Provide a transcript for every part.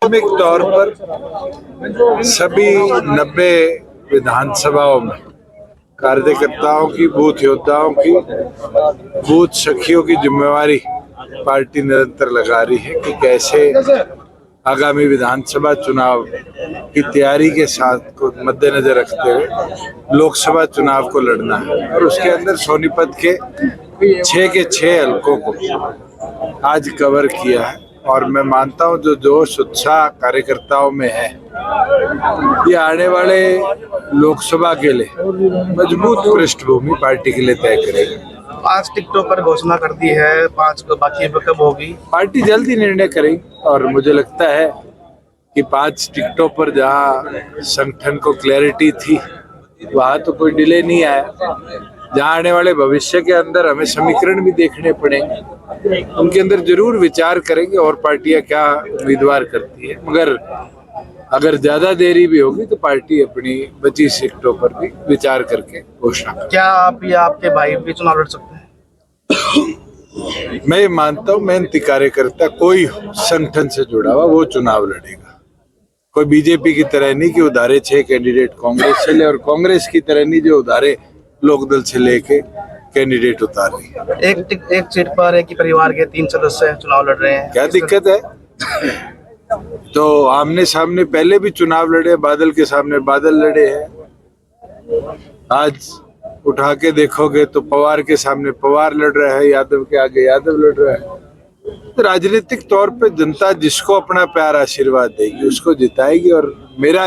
प्राथमिक तौर पर सभी 90 विधानसभाओं में कार्यकर्ताओं की, बूथ योद्धाओं की, बूथ सखियों की जिम्मेवारी पार्टी निरंतर लगा रही है कि कैसे आगामी विधानसभा चुनाव की तैयारी के साथ को मद्देनजर रखते हुए लोकसभा चुनाव को लड़ना है। और उसके अंदर सोनीपत के 6 के 6 हलकों को आज कवर किया है। और मैं मानता हूं जो जोश उत्साह कार्यकर्ताओं में है, ये आने वाले लोकसभा के लिए मजबूत पृष्ठभूमि पार्टी के लिए तय करेगा। 5 टिकटों पर घोषणा कर दी है, 5 को बाकी कब होगी? पार्टी जल्द ही निर्णय करेगी और मुझे लगता है कि 5 टिकटों पर जहां संगठन को क्लैरिटी थी वहां तो कोई डिले नहीं आया। जहां आने वाले भविष्य के अंदर हमें समीकरण भी देखने पड़ेंगे, उनके अंदर जरूर विचार करेंगे और पार्टियां क्या उम्मीदवार करती है। मगर अगर ज्यादा देरी भी होगी तो पार्टी अपनी बची सीटों पर भी विचार करके घोषणा करेगी। क्या आप या आपके भाई भी चुनाव लड़ सकते हैं? मैं मानता हूं मेहनती कार्यकर्ता कोई संगठन से जुड़ा हुआ वो चुनाव लड़ेगा। कोई बीजेपी की तरह नहीं कि उधारे 6 कैंडिडेट कांग्रेस से ले और कांग्रेस की तरह नहीं जो उधारे लोकदल से लेके कैंडिडेट उतार रही है। एक सीट पर एक ही परिवार के 3 सदस्य चुनाव लड़ रहे हैं, क्या दिक्कत है? तो आमने सामने पहले भी चुनाव लड़े, बादल के सामने बादल लड़े हैं। आज उठा के देखोगे तो पवार के सामने पवार लड़ रहा है, यादव के आगे यादव लड़ रहा है। तो राजनीतिक तौर पे जनता जिसको अपना प्यार आशीर्वाद देगी उसको जिताएगी। और मेरा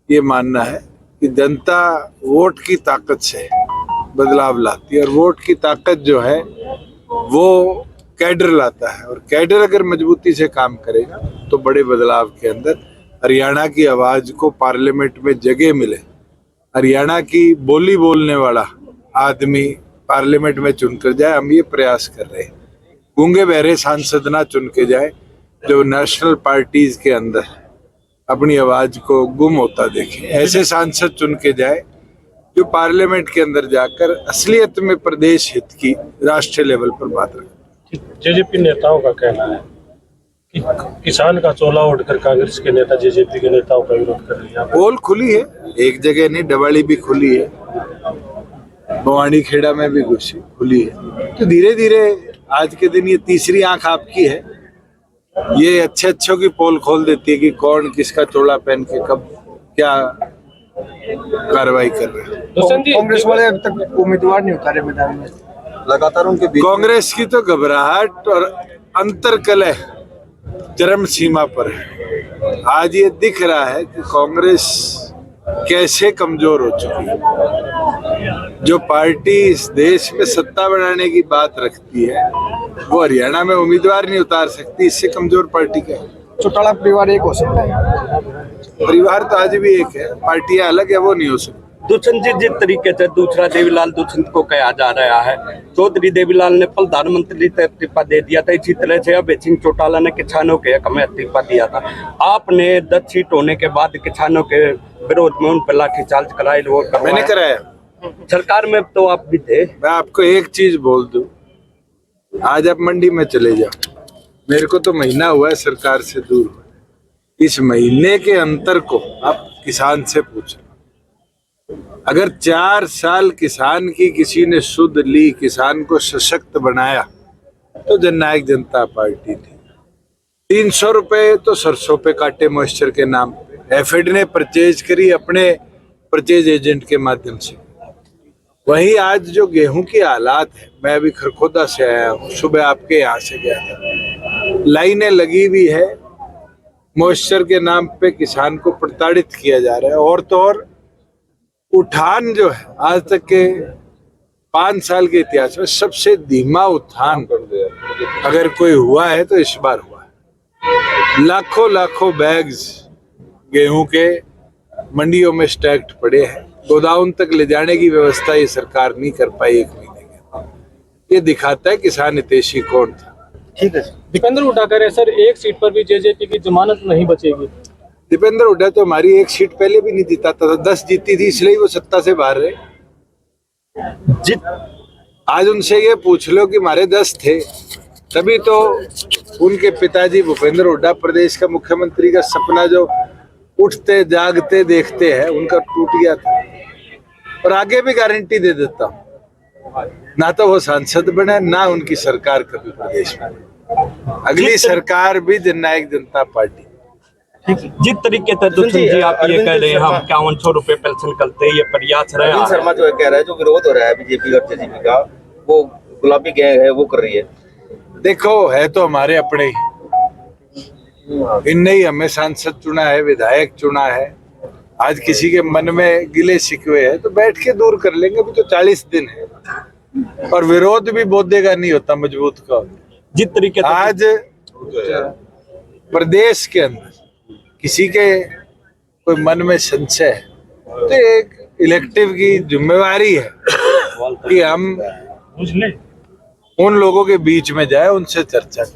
ये मानना है कि जनता वोट की ताकत से बदलाव लाती है और वोट की ताकत जो है वो कैडर लाता है। और कैडर अगर मजबूती से काम करेगा तो बड़े बदलाव के अंदर हरियाणा की आवाज को पार्लियामेंट में जगह मिले, हरियाणा की बोली बोलने वाला आदमी पार्लियामेंट में चुनकर जाए। हम ये प्रयास कर रहे हैं, गूंगे बहरे सांसद ना चुन के जाए जो नेशनल पार्टीज के अंदर अपनी आवाज को गुम होता देखे, ऐसे सांसद चुन के जाए जो पार्लियामेंट के अंदर जाकर असलियत में प्रदेश हित की राष्ट्रीय लेवल पर बात रखें। जेजेपी नेताओं का कहना है कि किसान का चोला ओढ़कर कांग्रेस के नेता जेजेपी के नेताओं का विरोध कर रहे हैं। पोल खुली है, एक जगह नहीं, डबाड़ी भी खुली है, भवानी खेड़ा में भी खुली है। तो धीरे धीरे आज के दिन ये तीसरी आंख आपकी है, ये अच्छों की पोल खोल देती है कि कौन किसका चोला पहन के कब क्या कार्रवाई कर रहे हैं। कांग्रेस वाले अभी तक उम्मीदवार नहीं उतारे मैदान में, लगातार उनके बीच कांग्रेस की तो घबराहट और अंतर्कलह चरम सीमा पर है। आज ये दिख रहा है कि कांग्रेस कैसे कमजोर हो चुकी है। जो पार्टी इस देश में सत्ता बनाने की बात रखती है वो हरियाणा में उम्मीदवार नहीं उतार सकती, इससे कमजोर पार्टी क्या है? चौटाला परिवार एक हो सकता है, परिवार तो आज भी एक है, पार्टियां अलग है वो नहीं हो सकती। दुष्यंत जी जिस तरीके से दूसरा देवीलाल दुष्यंत को कहा जा रहा है, चौधरी देवीलाल ने प्रधानमंत्री तक इस्तीफा दे दिया था, इसी तरह से अभय सिंह चौटाला ने किसानों के हक में इस्तीफा दिया था। आपने 10 सीट होने के बाद किसानों के विरोध में उन पर लाठीचार्ज कराई, वो मैंने कराया, सरकार में तो आप भी थे। मैं आपको एक चीज बोल दूं, आज आप मंडी में चले जाओ, मेरे को तो महीना हुआ है सरकार से दूर हुए, इस महीने के अंतर को आप किसान से पूछो। अगर 4 साल किसान की किसी ने सुध ली, किसान को सशक्त बनाया तो जननायक जनता पार्टी थी। 300 रुपए तो सरसों पे काटे मॉइस्चर के नाम पे, एफएड ने परचेज करी अपने परचेज एजेंट के माध्यम से। वही आज जो गेहूं की हालात है, मैं अभी खरखोदा से आया हूँ, सुबह आपके यहाँ से गया था, लाइनें लगी हुई है, मॉइस्चर के नाम पे किसान को प्रताड़ित किया जा रहा है। और तो और उठान जो है आज तक के 5 साल के इतिहास में सबसे धीमा उत्थान अगर कोई हुआ है तो इस बार हुआ है। लाखों बैग्स गेहूं के मंडियों में स्टैक्ड पड़े हैं, गोदाम तक ले जाने की व्यवस्था ये सरकार नहीं कर पाई 1 महीने के। ये दिखाता है किसान हितैषी कौन था। ठीक है। दीपेंद्र हुड्डा कह रहे हैं सर, एक सीट पर भी जेजेपी की जमानत नहीं बचेगी। दीपेंद्र हुड्डा तो हमारी 1 सीट पहले भी नहीं जिताता था, 10 जीती थी, इसलिए वो सत्ता से बाहर रहे। आज उनसे ये पूछ लो कि हमारे 10 थे तभी तो उनके पिताजी भूपेंद्र हुड्डा प्रदेश का मुख्यमंत्री का सपना जो उठते जागते देखते हैं उनका टूट गया था। और आगे भी गारंटी दे देता हूं, ना तो वो सांसद बने ना उनकी सरकार कभी प्रदेश में बने। अगली सरकार भी जननायक जनता पार्टी। जिस तरीके से दुष्यंत जी आप ये कह रहे हैं हम 5100 रुपए पेंशन करते हैं, ये प्रयास रहे अरविंद शर्मा जो कह रहा है जो विरोध हो रहा है बीजेपी और जेजेपी का, वो गुलाबी गैंग है वो कर रही है। देखो है तो हमारे अपने ही, इनने ही हमें सांसद चुना है, विधायक चुना है। आज किसी के मन में गिले शिकवे है तो बैठ के दूर कर लेंगे, अभी तो 40 दिन है। और विरोध भी बोधेगा नहीं होता, मजबूत का होता। जिस तरीके से आज प्रदेश के अंदर किसी के कोई मन में संशय है तो एक इलेक्टिव की जिम्मेवारी है कि हम बुझ ले उन लोगों के बीच में जाए, उनसे चर्चा करें।